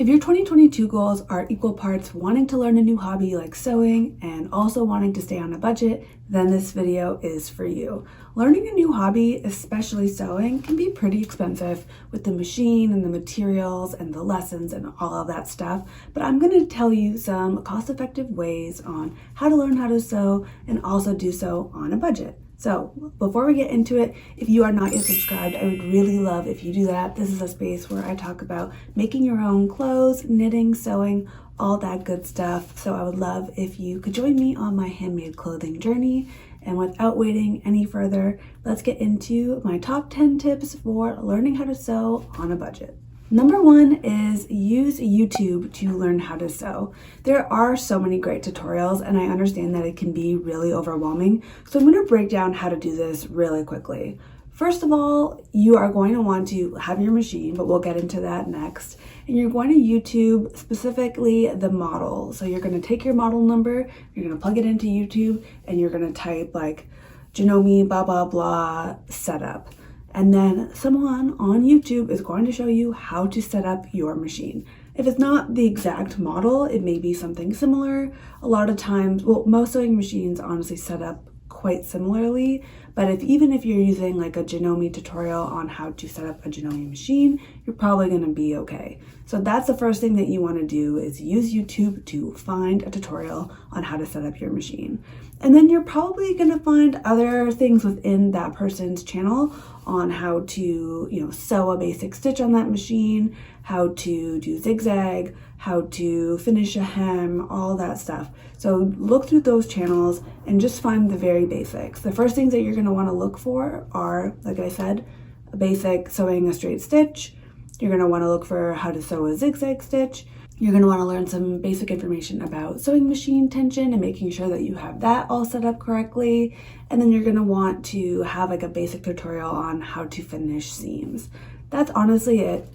If your 2022 goals are equal parts wanting to learn a new hobby like sewing and also wanting to stay on a budget, then this video is for you. Learning a new hobby, especially sewing, can be pretty expensive with the machine and the materials and the lessons and all of that stuff, but I'm going to tell you some cost-effective ways on how to learn how to sew and also do so on a budget. So before we get into it, if you are not yet subscribed, I would really love if you do that. This is a space where I talk about making your own clothes, knitting, sewing, all that good stuff. So I would love if you could join me on my handmade clothing journey. And without waiting any further, let's get into my top 10 tips for learning how to sew on a budget. Number one is use YouTube to learn how to sew. There are so many great tutorials and I understand that it can be really overwhelming. So I'm going to break down how to do this really quickly. First of all, you are going to want to have your machine, but we'll get into that next. And you're going to YouTube specifically the model. So you're going to take your model number, you're going to plug it into YouTube, and you're going to type like Janome blah blah blah setup. And then someone on YouTube is going to show you how to set up your machine. If it's not the exact model, it may be something similar. A lot of times, well, most sewing machines honestly set up quite similarly, but even if you're using like a Janome tutorial on how to set up a Janome machine, you're probably going to be okay. So that's the first thing that you want to do is use YouTube to find a tutorial on how to set up your machine. And then you're probably going to find other things within that person's channel on how to, sew a basic stitch on that machine, how to do zigzag, how to finish a hem, all that stuff. So look through those channels and just find the very basics. The first things that you're going to want to look for are, like I said, a basic sewing a straight stitch. You're going to want to look for how to sew a zigzag stitch. You're going to want to learn some basic information about sewing machine tension and making sure that you have that all set up correctly. And then you're going to want to have like a basic tutorial on how to finish seams. That's honestly it.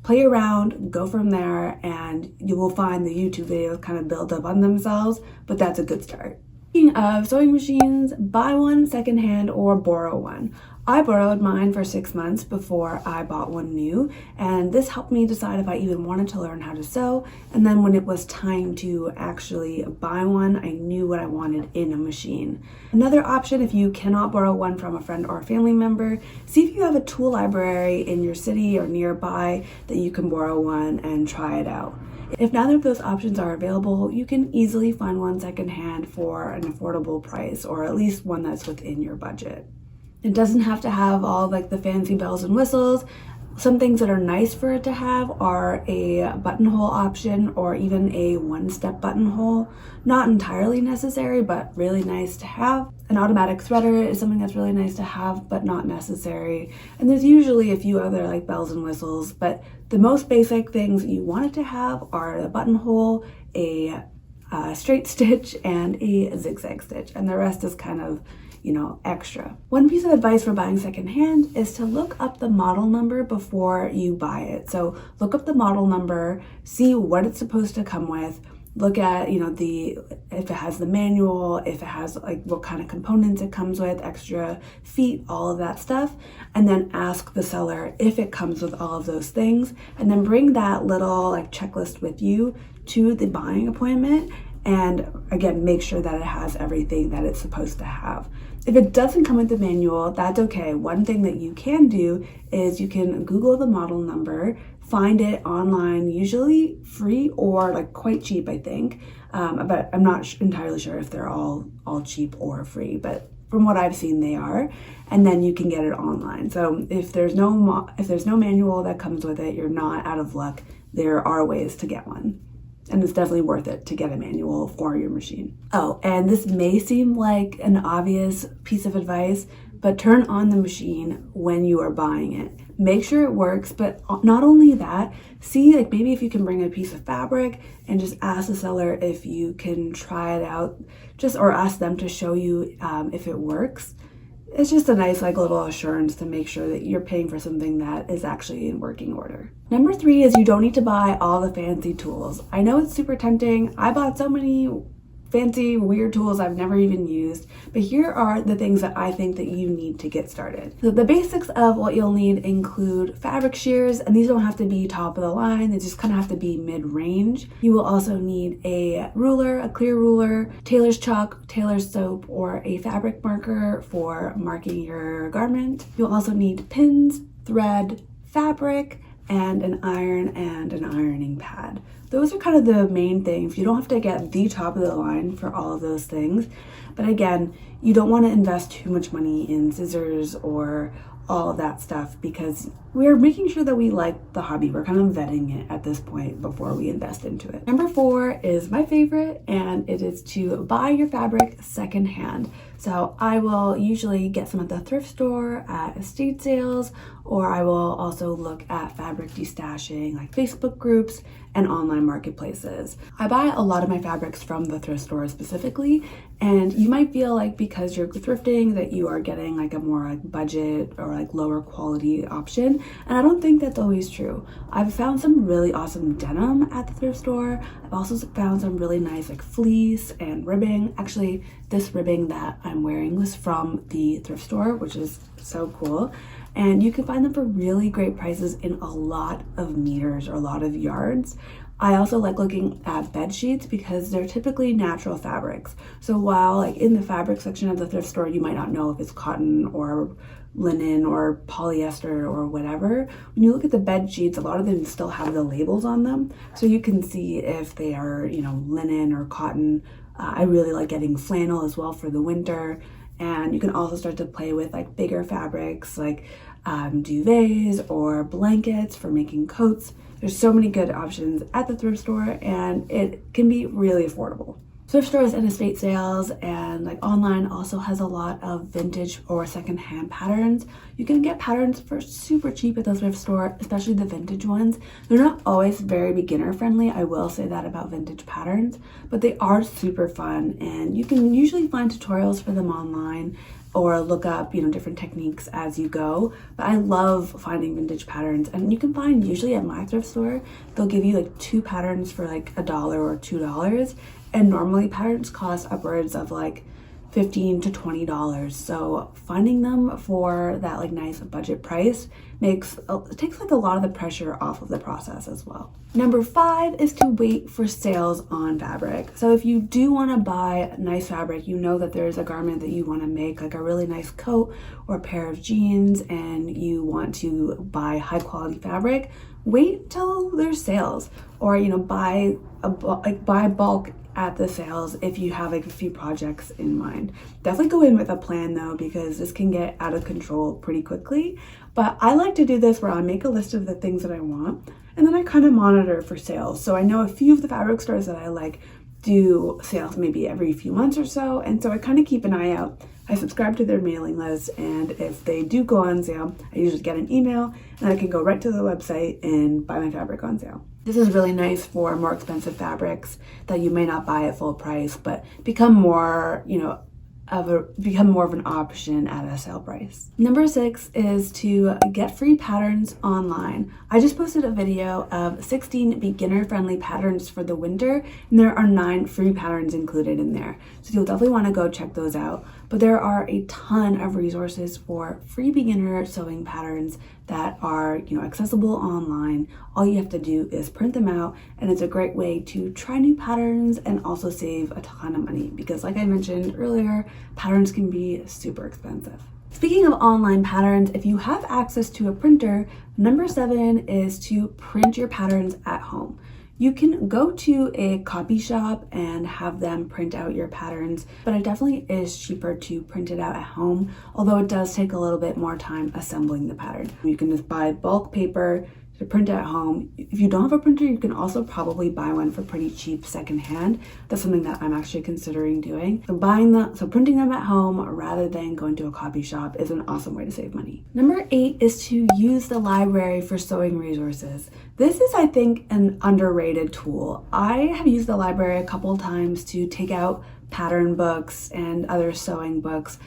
Play around, go from there, and you will find the YouTube videos kind of build up on themselves, but that's a good start. Speaking of sewing machines, buy one secondhand or borrow one. I borrowed mine for 6 months before I bought one new, and this helped me decide if I even wanted to learn how to sew. And then when it was time to actually buy one, I knew what I wanted in a machine. Another option, if you cannot borrow one from a friend or a family member, see if you have a tool library in your city or nearby that you can borrow one and try it out. If neither of those options are available, you can easily find one secondhand for an affordable price, or at least one that's within your budget. It doesn't have to have all like the fancy bells and whistles. Some things that are nice for it to have are a buttonhole option or even a one-step buttonhole. Not entirely necessary, but really nice to have. An automatic threader is something that's really nice to have, but not necessary. And there's usually a few other like bells and whistles, but the most basic things you want it to have are a buttonhole, a straight stitch, and a zigzag stitch. And the rest is kind of extra. One piece of advice for buying secondhand is to look up the model number before you buy it. So look up the model number, see what it's supposed to come with, look at, if it has the manual, if it has like what kind of components it comes with, extra feet, all of that stuff, and then ask the seller if it comes with all of those things, and then bring that little like checklist with you to the buying appointment. And again, make sure that it has everything that it's supposed to have. If it doesn't come with the manual, that's okay. One thing that you can do is you can Google the model number, find it online, usually free or like quite cheap, I think. But I'm not entirely sure if they're all cheap or free, but from what I've seen, they are. And then you can get it online. So if there's no manual that comes with it, you're not out of luck. There are ways to get one. And it's definitely worth it to get a manual for your machine. Oh, and this may seem like an obvious piece of advice, but turn on the machine when you are buying it. Make sure it works, but not only that, see like maybe if you can bring a piece of fabric and just ask the seller if you can try it out, or ask them to show you if it works. It's just a nice like little assurance to make sure that you're paying for something that is actually in working order. Number 3 is you don't need to buy all the fancy tools. I know it's super tempting. I bought so many fancy, weird tools I've never even used, but here are the things that I think that you need to get started. So the basics of what you'll need include fabric shears, and these don't have to be top of the line, they just kind of have to be mid-range. You will also need a ruler, a clear ruler, tailor's chalk, tailor's soap, or a fabric marker for marking your garment. You'll also need pins, thread, fabric, and an iron and an ironing pad. Those are kind of the main things. You don't have to get the top of the line for all of those things, but again, you don't want to invest too much money in scissors or all of that stuff because we're making sure that we like the hobby. We're kind of vetting it at this point before we invest into it. Number 4 is my favorite, and it is to buy your fabric secondhand. So I will usually get some at the thrift store, at estate sales, or I will also look at fabric destashing like Facebook groups and online marketplaces. I buy a lot of my fabrics from the thrift store specifically, and you might feel like because you're thrifting that you are getting like a more like budget or like lower quality option, and I don't think that's always true. I've found some really awesome denim at the thrift store. I've also found some really nice like fleece and ribbing. Actually, this ribbing that I'm wearing was from the thrift store, which is so cool. And you can find them for really great prices in a lot of meters or a lot of yards. I also like looking at bed sheets because they're typically natural fabrics. So while like in the fabric section of the thrift store, you might not know if it's cotton or linen or polyester or whatever, when you look at the bed sheets, a lot of them still have the labels on them. So you can see if they are, linen or cotton. I really like getting flannel as well for the winter. And you can also start to play with like bigger fabrics like duvets or blankets for making coats. There's so many good options at the thrift store, and it can be really affordable. Thrift stores and estate sales and like online also has a lot of vintage or secondhand patterns. You can get patterns for super cheap at the thrift store, especially the vintage ones. They're not always very beginner friendly, I will say that about vintage patterns, but they are super fun, and you can usually find tutorials for them online or look up, different techniques as you go. But I love finding vintage patterns, and you can find usually at my thrift store, they'll give you like 2 patterns for like $1 or $2. And normally patterns cost upwards of like $15 to $20. So finding them for that like nice budget price takes like a lot of the pressure off of the process as well. Number 5 is to wait for sales on fabric. So if you do want to buy nice fabric, you know that there's a garment that you want to make, like a really nice coat or a pair of jeans, and you want to buy high quality fabric, wait till there's sales, or buy bulk at the sales if you have like a few projects in mind. Definitely go in with a plan though, because this can get out of control pretty quickly. But I like to do this where I make a list of the things that I want, and then I kind of monitor for sales. So I know a few of the fabric stores that I like do sales maybe every few months or so, and so I kind of keep an eye out. I subscribe to their mailing list, and if they do go on sale, I usually get an email and I can go right to the website and buy my fabric on sale. This is really nice for more expensive fabrics that you may not buy at full price, but become more of an option at a sale price. Number 6 is to get free patterns online. I just posted a video of 16 beginner-friendly patterns for the winter, and there are 9 free patterns included in there. So you'll definitely want to go check those out. But there are a ton of resources for free beginner sewing patterns that are accessible online. All you have to do is print them out, and it's a great way to try new patterns and also save a ton of money, because like I mentioned earlier, patterns can be super expensive. Speaking of online patterns, if you have access to a printer, number 7 is to print your patterns at home. You can go to a copy shop and have them print out your patterns, but it definitely is cheaper to print it out at home, although it does take a little bit more time assembling the pattern. You can just buy bulk paper to print at home. If you don't have a printer, you can also probably buy one for pretty cheap secondhand. That's something that I'm actually considering doing. So printing them at home rather than going to a copy shop is an awesome way to save money. Number 8 is to use the library for sewing resources. This is, I think, an underrated tool. I have used the library a couple times to take out pattern books and other sewing books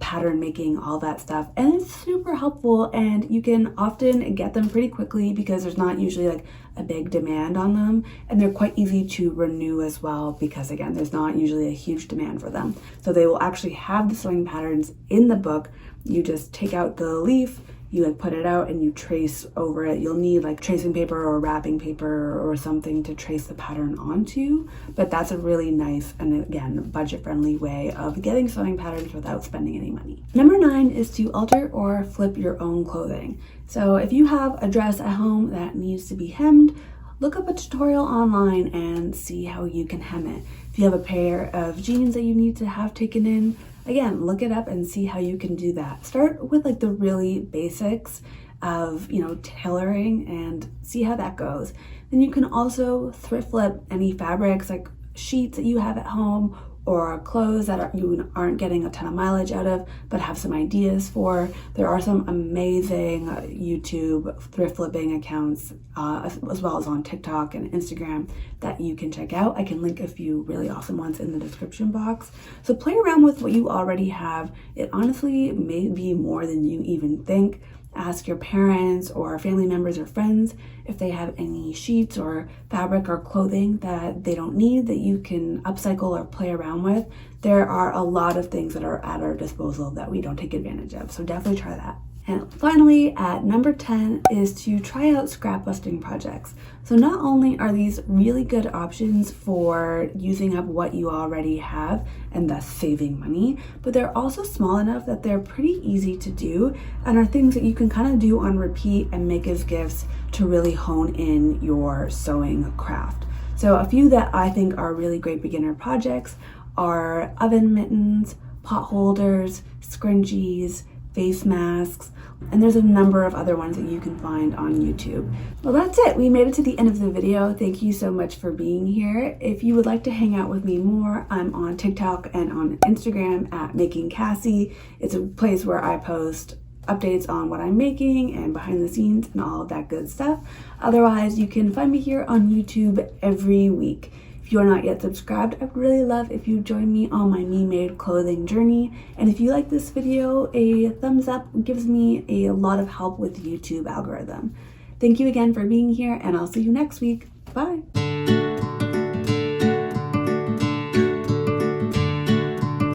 pattern making, all that stuff. And it's super helpful, and you can often get them pretty quickly because there's not usually like a big demand on them, and they're quite easy to renew as well because again, there's not usually a huge demand for them. So they will actually have the sewing patterns in the book. You just take out the leaf, you like put it out and you trace over it. You'll need like tracing paper or wrapping paper or something to trace the pattern onto, but that's a really nice and again budget friendly way of getting sewing patterns without spending any money. Number 9 is to alter or flip your own clothing. So if you have a dress at home that needs to be hemmed, look up a tutorial online and see how you can hem it. If you have a pair of jeans that you need to have taken in, again, look it up and see how you can do that. Start with like the really basics of, tailoring and see how that goes. Then you can also thrift flip any fabrics like sheets that you have at home or clothes that you aren't getting a ton of mileage out of but have some ideas for. There are some amazing YouTube thrift flipping accounts as well as on TikTok and Instagram that you can check out. I can link a few really awesome ones in the description box. So play around with what you already have. It honestly may be more than you even think. Ask your parents or family members or friends if they have any sheets or fabric or clothing that they don't need that you can upcycle or play around with. There are a lot of things that are at our disposal that we don't take advantage of, so definitely try that. And finally, at number 10 is to try out scrap busting projects. So not only are these really good options for using up what you already have and thus saving money, but they're also small enough that they're pretty easy to do and are things that you can kind of do on repeat and make as gifts to really hone in your sewing craft. So a few that I think are really great beginner projects are oven mittens, pot holders, scrunchies, face masks, and there's a number of other ones that you can find on YouTube. Well, that's it. We made it to the end of the video. Thank you so much for being here. If you would like to hang out with me more, I'm on TikTok and on Instagram at Making Cassie. It's a place where I post updates on what I'm making and behind the scenes and all of that good stuff. Otherwise, you can find me here on YouTube every week. If you are not yet subscribed, I would really love if you join me on my me-made clothing journey. And if you like this video, a thumbs up gives me a lot of help with the YouTube algorithm. Thank you again for being here, and I'll see you next week. Bye.